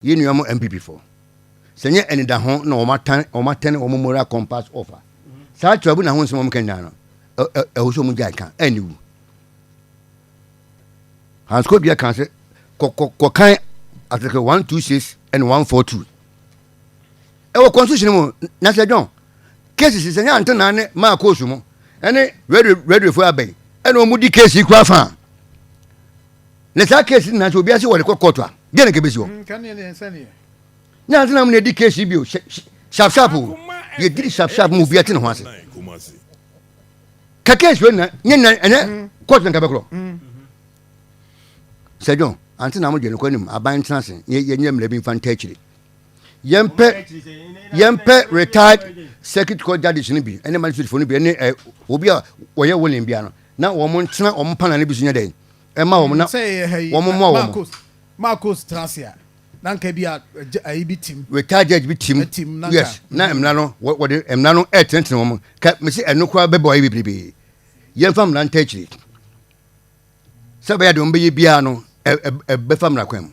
Ye nu am MPP for. Senye eni da ho na o matan o moral compass offer. Sa trabu na ho nso mo kenya no. E so mo jai kan eni wu. Hansko bia kan se ko kan article 126 and 142. E wo constitution mo na se John. Cases senye antan na ne ma ko su mo. Ene ready for abey. Ene o mu di case kwa fa. Le sa case na so bia se wo de court a. Gene ke besi wo. Kan ne ensane. Na antan na mo di case bio. Sharp. Ye di sharp mo bia te ne ho ase. Ka case we na nyena ene court na ka be kro. Sejon anti na mo je no kwanim aban transe ye nyem lebi fan tachiri yempe retired circuit court judge ni bi ene man fit for ni bi ene obi a woye wolen bia no na wo mo ntena wo mpana ne bi sunya den e ma wo na wo mo mo Marcos Tracia na nka bi a bi team retired judge bi team yes na emna no wo de emna no etenten wo mo ka me se eno kwa be boy bi bibi yemfam na tachiri sabe ya de ombe bia no be fam na kwem